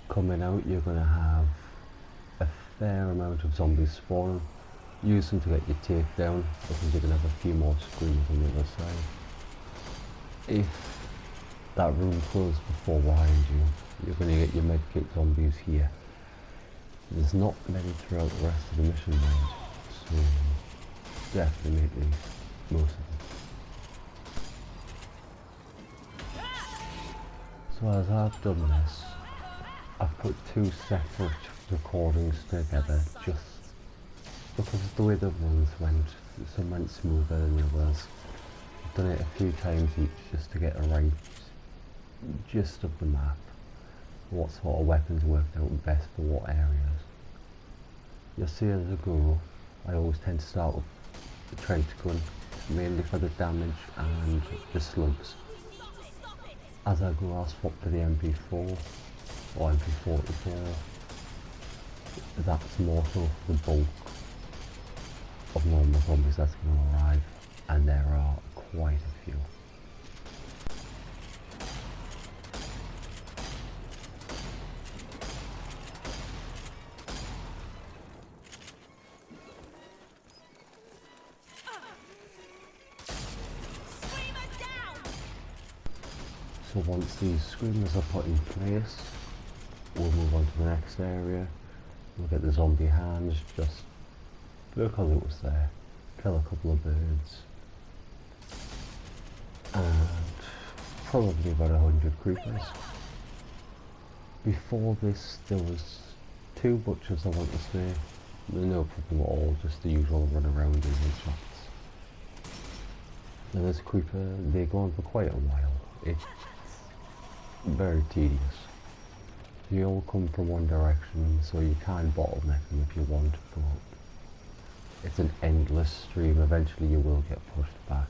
Coming out, you're going to have a fair amount of zombies spawning. Use them to get your takedown, because you're going to have a few more screamers on the other side. If that room closed before behind you, you're going to get your medkit zombies here. There's not many throughout the rest of the mission range, so definitely make most of them. So as I've done this, I've put two separate recordings together just because of the way the ones went. Some went smoother than the others. I've done it a few times each just to get a right gist of the map, what sort of weapons worked out best for what areas. You'll see as I go, I always tend to start with the trench gun, mainly for the damage and the slugs. As I go, I'll swap to the MP4 or MP44. That's more so for the bulk of normal zombies that's going to arrive, and there are quite a few. So once these screamers are put in place, we'll move on to the next area. We'll get the zombie hands, just because it was there, kill a couple of birds, and probably about 100 creepers. Before this there was 2 butchers I want to say, no problem at all, just the usual run around and headshots. Now this creeper, they go on for quite a while. It's very tedious. They all come from one direction, so you can bottleneck them if you want, but it's an endless stream. Eventually you will get pushed back.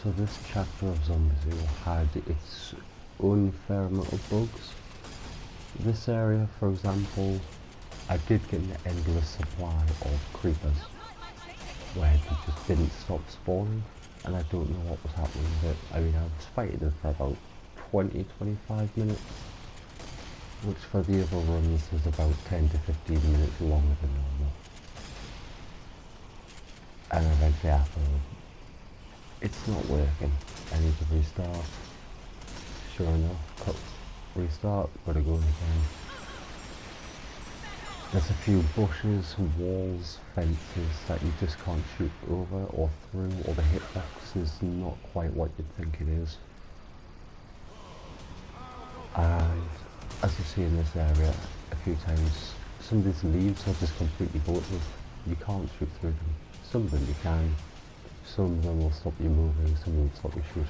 So this chapter of Zombies had its own fair amount of bugs. This area, for example, I did get an endless supply of creepers where they just didn't stop spawning, and I don't know what was happening with it. I mean, I was fighting them for about 20-25 minutes, which for the other runs is about 10 to 15 minutes longer than normal. And eventually I thought, it's not working, I need to restart. Sure enough, restart, gotta go again. There's a few bushes, walls, fences that you just can't shoot over or through, or the hitbox is not quite what you'd think it is. And as you see in this area a few times, some of these leaves are just completely bulletproof. You can't shoot through them. Some of them you can, some of them will stop you moving, some will stop you shooting.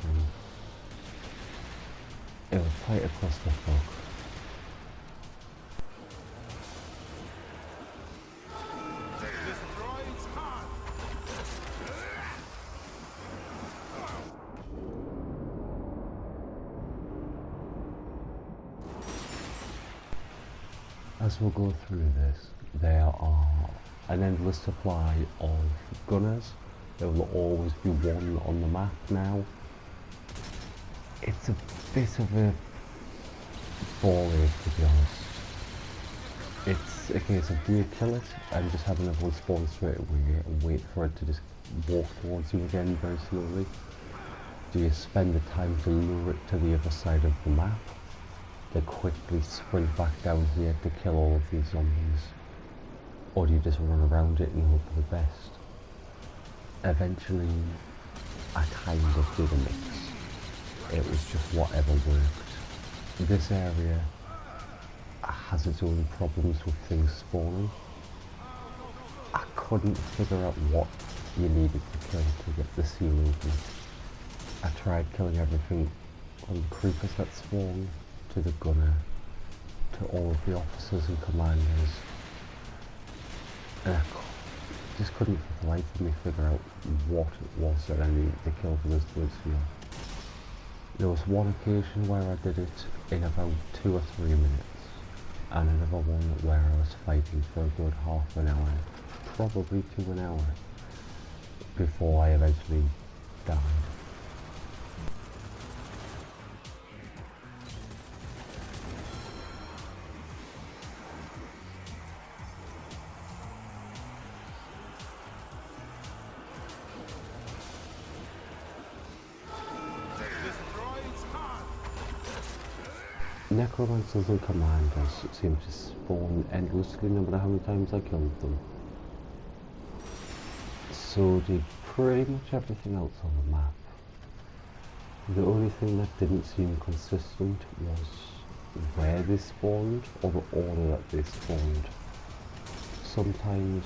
It was quite a clusterfuck. As we'll go through this, there are an endless supply of gunners. There will always be one on the map now. It's a bit of a ball ache, to be honest. It's a case of, do you kill it and just have another one spawn straight away and wait for it to just walk towards you again very slowly? Do you spend the time to lure it to the other side of the map, to quickly sprint back down here to kill all of these zombies? Or do you just run around it and hope for the best? Eventually, I kind of did a mix. It was just whatever worked. This area has its own problems with things spawning. I couldn't figure out what you needed to kill to get the seal open. I tried killing everything from the creepers that spawn, to the gunner, to all of the officers and commanders, and I just couldn't for the life of me figure out what it was that I needed to kill for this blood seal. There was one occasion where I did it in about 2 or 3 minutes, and another one where I was fighting for a good half an hour, probably to an hour, before I eventually died. Necromancers and commanders seem to spawn endlessly no matter how many times I killed them. So did pretty much everything else on the map. The only thing that didn't seem consistent was where they spawned or the order that they spawned. Sometimes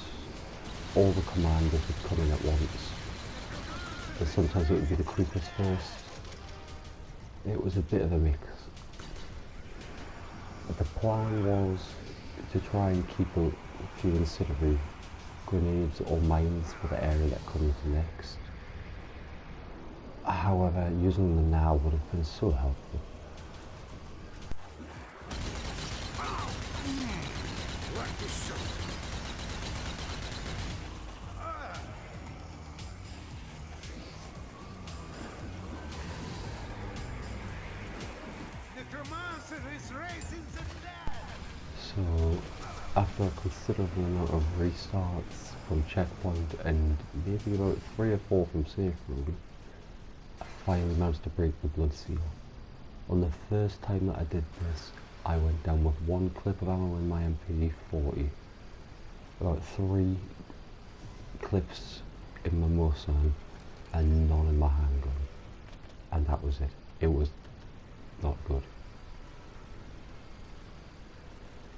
all the commanders would come in at once, but sometimes it would be the creepers first. It was a bit of a mix. The plan was to try and keep a few ancillary grenades or mines for the area that comes next. However, using them now would have been so helpful. So, after a considerable amount of restarts from checkpoint and maybe about 3 or 4 from safe room, I finally managed to break the blood seal. On the first time that I did this, I went down with 1 clip of ammo in my MP40, about 3 clips in my Mosan, and none in my handgun. And that was it. It was not good.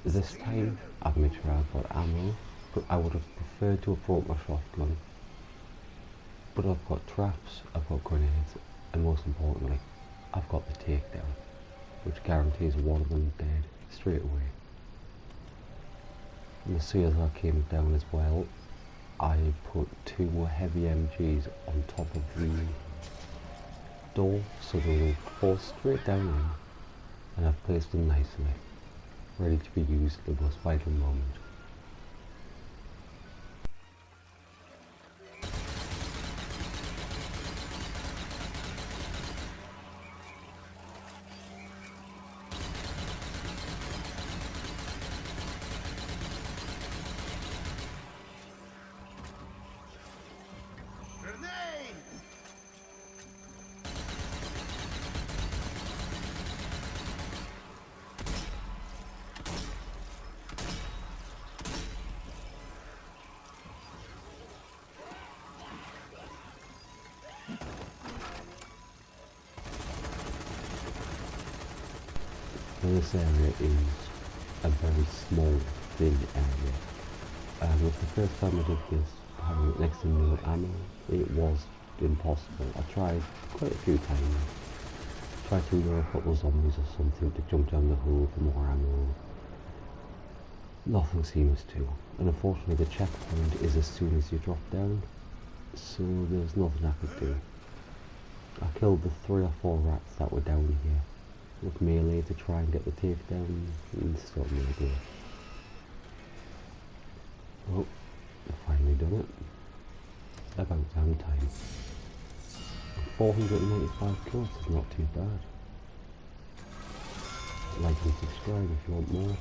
This time, I've made sure I've got ammo, but I would have preferred to have brought my shotgun. But I've got traps, I've got grenades, and most importantly, I've got the takedown, which guarantees one of them dead straight away. And as soon as I came down as well, I put 2 more heavy MGs on top of the door, so they will fall straight down in, and I've placed them nicely, ready to be used at the most vital moment. This area is a very small, thin area. It was the first time I did this, having it next to no ammo. It was impossible. I tried quite a few times. Tried to lure a couple of zombies or something to jump down the hole for more ammo. Nothing seems to. And unfortunately the checkpoint is as soon as you drop down, so there's nothing I could do. I killed the 3 or 4 rats that were down here with melee to try and get the takedown, and still no good. Oh, I've finally done it. About damn time. 495 kills is not too bad. Like and subscribe if you want more.